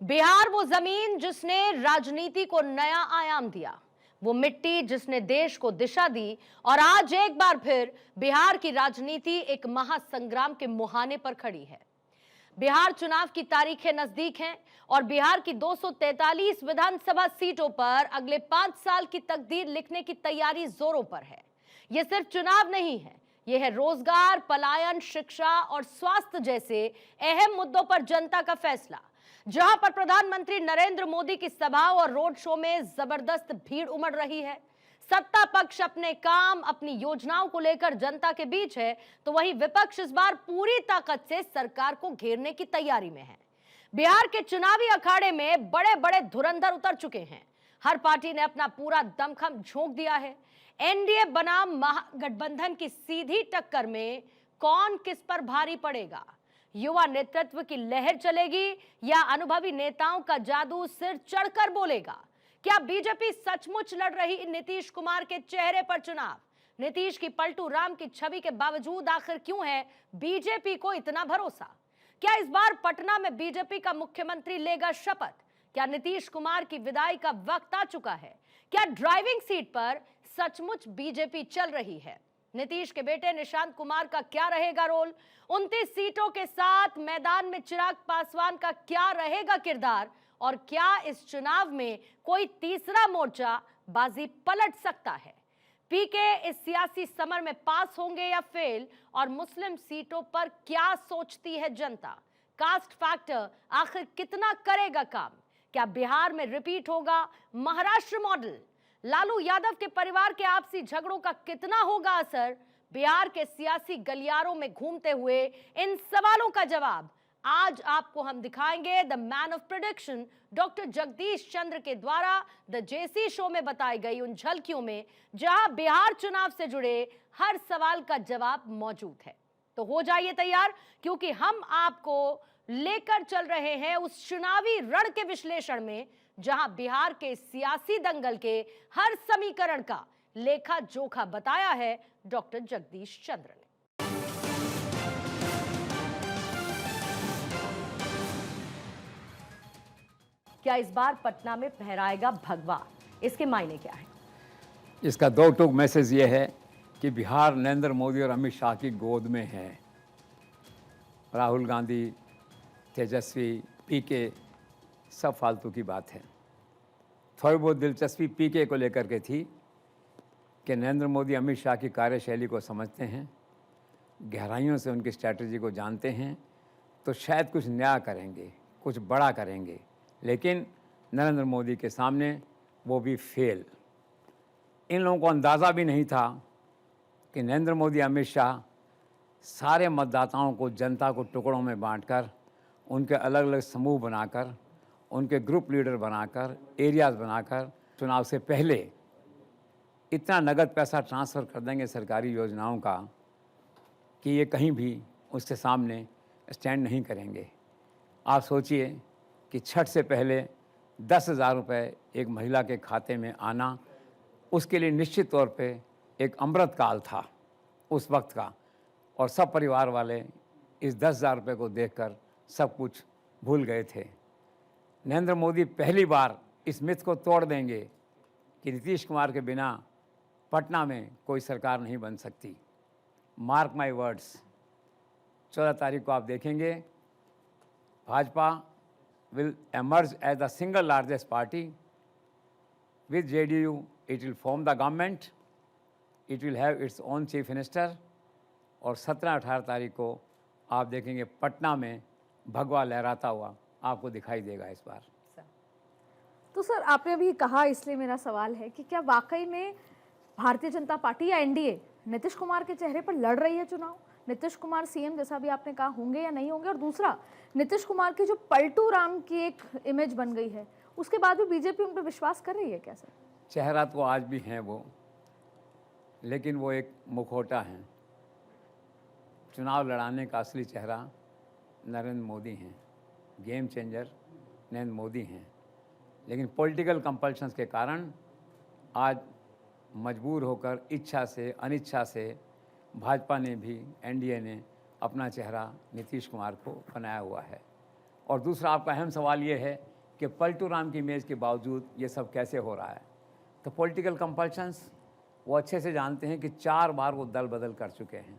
बिहार वो जमीन जिसने राजनीति को नया आयाम दिया, वो मिट्टी जिसने देश को दिशा दी। और आज एक बार फिर बिहार की राजनीति एक महासंग्राम के मुहाने पर खड़ी है। बिहार चुनाव की तारीखें नजदीक हैं और बिहार की 243 विधानसभा सीटों पर अगले 5 साल की तकदीर लिखने की तैयारी जोरों पर है। यह सिर्फ चुनाव नहीं है, यह है रोजगार, पलायन, शिक्षा और स्वास्थ्य जैसे अहम मुद्दों पर जनता का फैसला। जहां पर प्रधानमंत्री नरेंद्र मोदी की सभाओं और रोड शो में जबरदस्त भीड़ उमड़ रही है, सत्ता पक्ष अपने काम, अपनी योजनाओं को लेकर जनता के बीच है, तो वहीं विपक्ष इस बार पूरी ताकत से सरकार को घेरने की तैयारी में है। बिहार के चुनावी अखाड़े में बड़े बड़े धुरंधर उतर चुके हैं। हर पार्टी ने अपना पूरा दमखम झोंक दिया है। एनडीए बनाम महागठबंधन की सीधी टक्कर में कौन किस पर भारी पड़ेगा? युवा नेतृत्व की लहर चलेगी या अनुभवी नेताओं का जादू सिर चढ़कर बोलेगा? क्या बीजेपी सचमुच लड़ रही नीतीश कुमार के चेहरे पर चुनाव? नीतीश की पलटू राम की छवि के बावजूद आखिर क्यों है बीजेपी को इतना भरोसा? क्या इस बार पटना में बीजेपी का मुख्यमंत्री लेगा शपथ? क्या नीतीश कुमार की विदाई का वक्त आ चुका है? क्या ड्राइविंग सीट पर सचमुच बीजेपी चल रही है? नीतीश के बेटे निशांत कुमार का क्या रहेगा रोल? 29 सीटों के साथ मैदान में चिराग पासवान का क्या रहेगा किरदार? और क्या इस चुनाव में कोई तीसरा मोर्चा बाजी पलट सकता है? पीके इस सियासी समर में पास होंगे या फेल? और मुस्लिम सीटों पर क्या सोचती है जनता? कास्ट फैक्टर आखिर कितना करेगा काम? क्या बिहार में रिपीट होगा महाराष्ट्र मॉडल? लालू यादव के परिवार के आपसी झगड़ों का कितना होगा असर? बिहार के सियासी गलियारों में घूमते हुए इन सवालों का जवाब आज आपको हम दिखाएंगे the man of prediction doctor Jagdish Chandra के द्वारा द जेसी शो में बताई गई उन झलकियों में, जहां बिहार चुनाव से जुड़े हर सवाल का जवाब मौजूद है। तो हो जाइए तैयार, क्योंकि हम आपको लेकर चल रहे हैं उस चुनावी रण के विश्लेषण में, जहां बिहार के सियासी दंगल के हर समीकरण का लेखा जोखा बताया है डॉक्टर जगदीश चंद्र ने। क्या इस बार पटना में फहराएगा भगवा? इसके मायने क्या है? इसका दो टूक मैसेज ये है कि बिहार नरेंद्र मोदी और अमित शाह की गोद में है। राहुल गांधी, तेजस्वी, पीके सब फालतू की बात है। थोड़ी बहुत दिलचस्पी पीके को लेकर के थी कि नरेंद्र मोदी अमित शाह की कार्यशैली को समझते हैं, गहराइयों से उनकी स्ट्रैटेजी को जानते हैं, तो शायद कुछ नया करेंगे, कुछ बड़ा करेंगे। लेकिन नरेंद्र मोदी के सामने वो भी फेल। इन लोगों को अंदाज़ा भी नहीं था कि नरेंद्र मोदी, अमित शाह सारे मतदाताओं को, जनता को टुकड़ों में बांटकर, उनके अलग अलग समूह बनाकर, उनके ग्रुप लीडर बनाकर, एरियाज़ बनाकर चुनाव से पहले इतना नगद पैसा ट्रांसफ़र कर देंगे सरकारी योजनाओं का कि ये कहीं भी उसके सामने स्टैंड नहीं करेंगे। आप सोचिए कि छठ से पहले 10,000 रुपये एक महिला के खाते में आना, उसके लिए निश्चित तौर पे एक अमृत काल था उस वक्त का, और सब परिवार वाले इस 10,000 रुपये को देखकर सब कुछ भूल गए थे। नरेंद्र मोदी पहली बार इस मिथ को तोड़ देंगे कि नीतीश कुमार के बिना पटना में कोई सरकार नहीं बन सकती। मार्क माय वर्ड्स, 14 तारीख को आप देखेंगे Bhajpa will emerge as the single largest party. With JDU, it will form the government. It will have its own chief minister. और 17-18 तारीख को आप देखेंगे पटना में भगवा लहराता हुआ आपको दिखाई देगा इस बार। तो सर, आपने अभी कहा, इसलिए मेरा सवाल है कि क्या वाकई में भारतीय जनता पार्टी या एनडीए नीतीश कुमार के चेहरे पर लड़ रही है चुनाव? नीतीश कुमार सीएम जैसा भी आपने कहा होंगे या नहीं होंगे? और दूसरा, नीतीश कुमार की जो पलटू राम की एक इमेज बन गई है, उसके बाद भी बीजेपी उन पर विश्वास कर रही है क्या सर? चेहरा तो आज भी हैं वो, लेकिन वो एक मुखौटा है। चुनाव लड़ाने का असली चेहरा नरेंद्र मोदी हैं, गेम चेंजर नरेंद्र मोदी हैं। लेकिन पॉलिटिकल कंपल्शंस के कारण आज मजबूर होकर, इच्छा से अनिच्छा से भाजपा ने भी, एनडीए ने अपना चेहरा नीतीश कुमार को बनाया हुआ है। और दूसरा आपका अहम सवाल ये है कि पलटू राम की इमेज के बावजूद ये सब कैसे हो रहा है। तो पॉलिटिकल कंपल्शंस वो अच्छे से जानते हैं कि 4 बार वो दल बदल कर चुके हैं,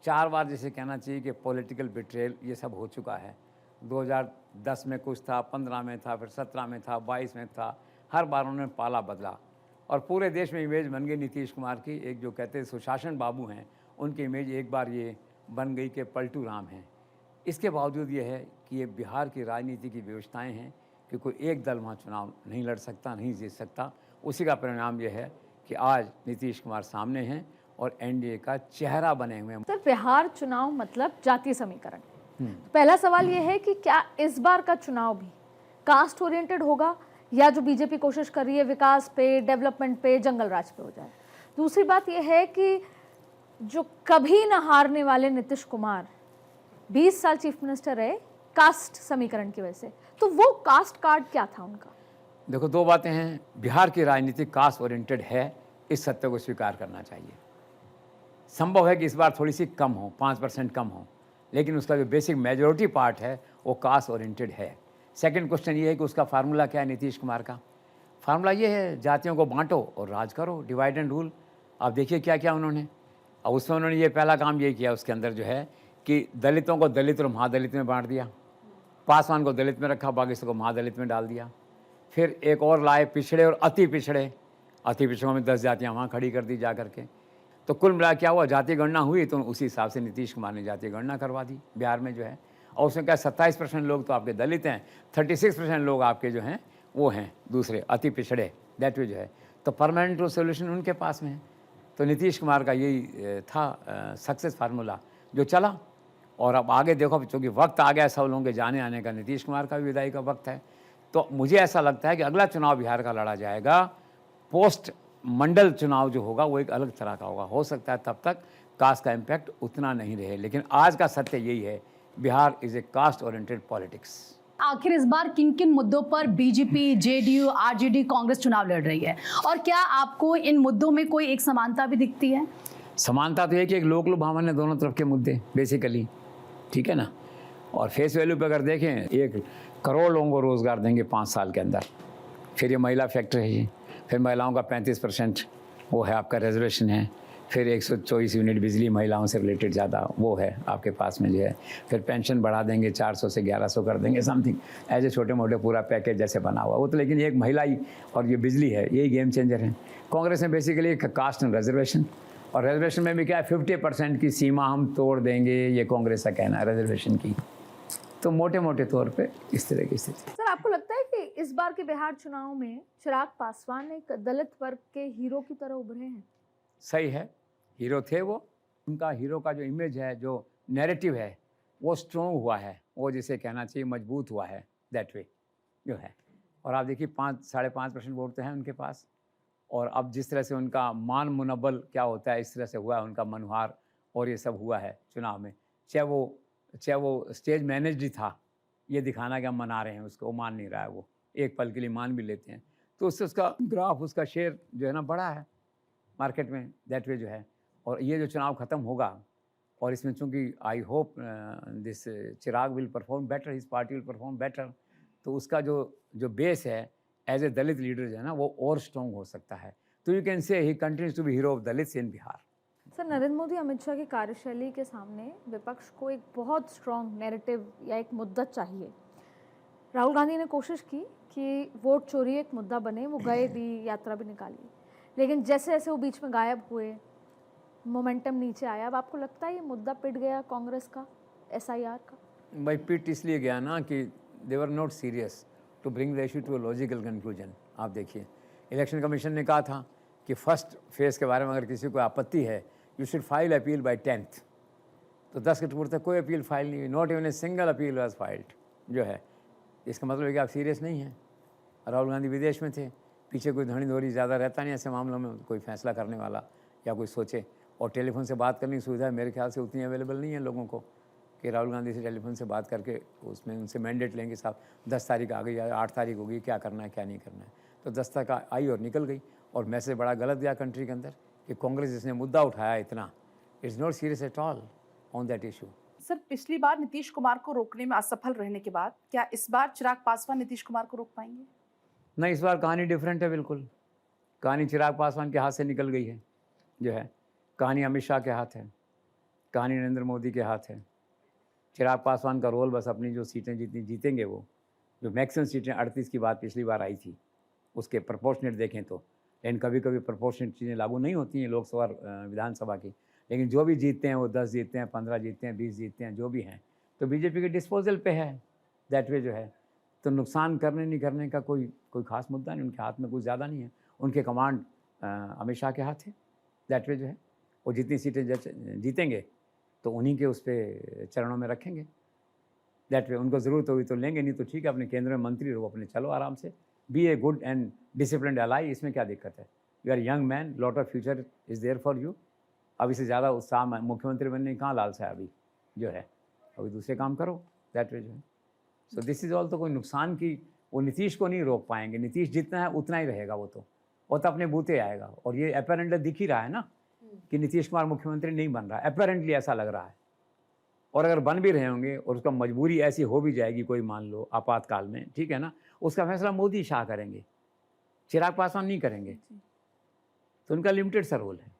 4 बार जैसे कहना चाहिए कि पॉलिटिकल बिट्रेल ये सब हो चुका है। 2010 में कुछ था, 15 में था, फिर 17 में था, 22 में था, हर बार उन्होंने पाला बदला और पूरे देश में इमेज बन गई नीतीश कुमार की। एक जो कहते हैं सुशासन बाबू हैं, उनकी इमेज एक बार ये बन गई कि पलटू राम हैं। इसके बावजूद ये है कि ये बिहार की राजनीति की व्यवस्थाएं हैं कि कोई एक दल वहाँ चुनाव नहीं लड़ सकता, नहीं जीत सकता। उसी का परिणाम ये है कि आज नीतीश कुमार सामने हैं और एनडीए का चेहरा बने हुए हैं। सर, बिहार चुनाव मतलब जातीय समीकरण। तो पहला सवाल ये है कि क्या इस बार का चुनाव भी कास्ट ओरिएंटेड होगा या जो बीजेपी कोशिश कर रही है विकास पे, डेवलपमेंट पे, जंगल राज पे हो जाए। दूसरी बात यह है कि जो कभी न हारने वाले नीतीश कुमार 20 साल चीफ मिनिस्टर रहे कास्ट समीकरण की वजह से, तो वो कास्ट कार्ड क्या था उनका? देखो, 2 बातें हैं। बिहार की राजनीति कास्ट ओरिएंटेड है, इस सत्य को स्वीकार करना चाहिए। संभव है कि इस बार थोड़ी सी कम हो, 5% कम हो, लेकिन उसका जो बेसिक मेजॉरिटी पार्ट है वो कास्ट ओरिएंटेड है। सेकंड क्वेश्चन ये है कि उसका फार्मूला क्या है नीतीश कुमार का? फार्मूला ये है, जातियों को बांटो और राज करो, डिवाइड एंड रूल। आप देखिए क्या क्या उन्होंने, और उसमें उन्होंने ये पहला काम ये किया उसके अंदर जो है कि दलितों को दलित और महादलित में बांट दिया, पासवान को दलित में रखा, बाकी सबको महादलित में डाल दिया। फिर एक और लाए, पिछड़े और अति पिछड़े। अति पिछड़ों में 10 जातियाँ वहाँ खड़ी कर दी जा करके। तो कुल मिला क्या हुआ, जातीय गणना हुई तो उसी हिसाब से नीतीश कुमार ने जातीय गणना करवा दी बिहार में जो है। और उसमें क्या 27% लोग तो आपके दलित हैं, 36% लोग आपके जो हैं वो हैं दूसरे अति पिछड़े, दैट वे जो है। तो परमानेंट सोल्यूशन उनके पास में है। तो नीतीश कुमार का यही था सक्सेस फार्मूला जो चला। और अब आगे देखो, चूँकि वक्त आ गया सब लोगों के जाने आने का, नीतीश कुमार का भी विदाई का वक्त है। तो मुझे ऐसा लगता है कि अगला चुनाव बिहार का लड़ा जाएगा, पोस्ट मंडल चुनाव जो होगा वो एक अलग तरह का होगा। हो सकता है तब तक कास्ट का इम्पैक्ट उतना नहीं रहे, लेकिन आज का सत्य यही है, Bihar is a caste oriented politics. आखिर इस बार किन किन मुद्दों पर बीजेपी, जेडीयू, आरजेडी, कांग्रेस चुनाव लड़ रही है और क्या आपको इन मुद्दों में कोई एक समानता भी दिखती है? समानता तो है कि एक लोक लुभावन है दोनों तरफ के मुद्दे बेसिकली, ठीक है ना। और फेस वैल्यू पे अगर देखें, 1 करोड़ लोगों को रोज़गार देंगे 5 साल के अंदर। फिर ये महिला फैक्टर है, ये फिर महिलाओं का 35% वो है आपका रिजर्वेशन है। फिर 124 यूनिट बिजली महिलाओं से रिलेटेड ज़्यादा वो है आपके पास में जो है। फिर पेंशन बढ़ा देंगे, 400 से 1100 कर देंगे समथिंग, ऐसे छोटे मोटे पूरा पैकेज जैसे बना हुआ वो तो। लेकिन एक महिला ही और ये बिजली है, यही गेम चेंजर है। कांग्रेस ने बेसिकली कास्ट एंड रिजर्वेशन, और रिजर्वेशन में भी क्या है 50% की सीमा हम तोड़ देंगे, ये कांग्रेस का कहना है रिजर्वेशन की। तो मोटे मोटे तौर पे इस तरह की स्थिति। सर, आपको लगता है कि इस बार के बिहार चुनाव में चिराग पासवान एक दलित वर्ग के हीरो की तरह उभरे हैं? सही है, हीरो थे वो। उनका हीरो का जो इमेज है, जो नैरेटिव है, वो स्ट्रॉन्ग हुआ है, वो जिसे कहना चाहिए मजबूत हुआ है, दैट वे जो है। और आप देखिए 5-5.5% वोट तो हैं उनके पास। और अब जिस तरह से उनका मान मुनब्बल क्या होता है, इस तरह से हुआ है उनका मनुहार, और ये सब हुआ है चुनाव में। चाहे वो स्टेज मैनेज्ड ही था, ये दिखाना कि हम मना रहे हैं उसको, वो मान नहीं रहा है, वो एक पल के लिए मान भी लेते हैं, तो उससे उसका ग्राफ, उसका शेयर जो है ना बढ़ा है मार्केट में, दैट वे जो है। और ये जो चुनाव ख़त्म होगा, और इसमें चूँकि I hope this Chirag will perform better, his party will perform better, तो उसका जो बेस है एज ए दलित लीडर जो है ना वो और स्ट्रॉन्ग हो सकता है। तो you can say he continues to be hero of Dalits in Bihar. Sir, Narendra Modi Amit Shah की कार्यशैली के सामने विपक्ष को एक बहुत स्ट्रॉन्ग नैरेटिव या एक मुद्दा चाहिए। राहुल गांधी ने कोशिश की कि वोट चोरी एक मुद्दा बने, वो गए भी, यात्रा भी निकाली, लेकिन जैसे जैसे वो बीच में गायब हुए, मोमेंटम नीचे आया। अब आपको लगता है ये मुद्दा पिट गया कांग्रेस का, SIR का? भाई पिट इसलिए गया ना कि they were not serious to bring the issue to a logical conclusion. आप देखिए, इलेक्शन कमीशन ने कहा था कि फर्स्ट फेज़ के बारे में अगर किसी को आपत्ति है, you should file appeal bye 10th। तो 10 अक्टूबर तक कोई अपील फाइल नहीं हुई, not even a single appeal was filed जो है। इसका मतलब है कि आप सीरियस नहीं हैं। राहुल गांधी विदेश में थे, पीछे कोई धनी धोरी ज़्यादा रहता नहीं ऐसे मामलों में, कोई फैसला करने वाला या कोई सोचे। और टेलीफोन से बात करने की सुविधा मेरे ख्याल से उतनी अवेलेबल नहीं है लोगों को कि राहुल गांधी से टेलीफोन से बात करके उसमें उनसे मैंडेट लेंगे, साहब 10 तारीख आ गई या 8 तारीख होगी, क्या करना है क्या नहीं करना है। तो 10 तक आई और निकल गई, और मैसेज बड़ा गलत गया कंट्री के अंदर कि कांग्रेस जिसने मुद्दा उठाया इतना, it's not serious at all on that issue. Sir, पिछली बार नीतीश कुमार को रोकने में असफल रहने के बाद क्या इस बार चिराग पासवान नीतीश कुमार को रोक पाएंगे? नहीं, इस बार कहानी डिफरेंट है बिल्कुल। कहानी चिराग पासवान के हाथ से निकल गई है जो है, कहानी अमित शाह के हाथ है, कहानी नरेंद्र मोदी के हाथ है। चिराग पासवान का रोल बस अपनी जो सीटें जितनी जीतेंगे वो, जो मैक्सिमम सीटें 38 की बात पिछली बार आई थी, उसके प्रपोर्शनेट देखें तो, लेकिन कभी कभी प्रपोर्शनेट चीज़ें लागू नहीं होती हैं लोकसभा विधानसभा की, लेकिन जो भी जीतते हैं वो 10 जीतते हैं, 15 जीतते हैं, 20 जीतते हैं, जो भी हैं, तो बीजेपी के डिस्पोजल पे है दैट वे जो है। तो नुकसान करने नहीं करने का कोई खास मुद्दा नहीं, उनके हाथ में कुछ ज़्यादा नहीं है। उनके कमांड अमित शाह के हाथ है दैट वे जो है। वो जितनी सीटें जीतेंगे तो उन्हीं के उस पर चरणों में रखेंगे दैट वे। उनको ज़रूरत होगी तो लेंगे, नहीं तो ठीक है, अपने केंद्र में मंत्री रहो, अपने चलो आराम से, be a good and disciplined ally, इसमें क्या दिक्कत है। You are young man, lot of future is there for you. अभी से ज़्यादा उत्साह मुख्यमंत्री बनने की कहाँ लालसा है अभी जो है, अभी दूसरे काम करो दैट वे जो है। So this is all. तो कोई नुकसान की वो नीतीश को नहीं रोक पाएंगे। नीतीश जितना है उतना ही रहेगा, वो तो अपने बूते आएगा। और ये अपेरेंटली दिख ही रहा है ना कि नीतीश कुमार मुख्यमंत्री नहीं बन रहा है, अपेरेंटली ऐसा लग रहा है। और अगर बन भी रहे होंगे और उसका मजबूरी ऐसी हो भी जाएगी कोई, मान लो आपातकाल में, ठीक है ना, उसका फैसला मोदी शाह करेंगे, चिराग पासवान नहीं करेंगे। तो उनका लिमिटेड सा रोल है।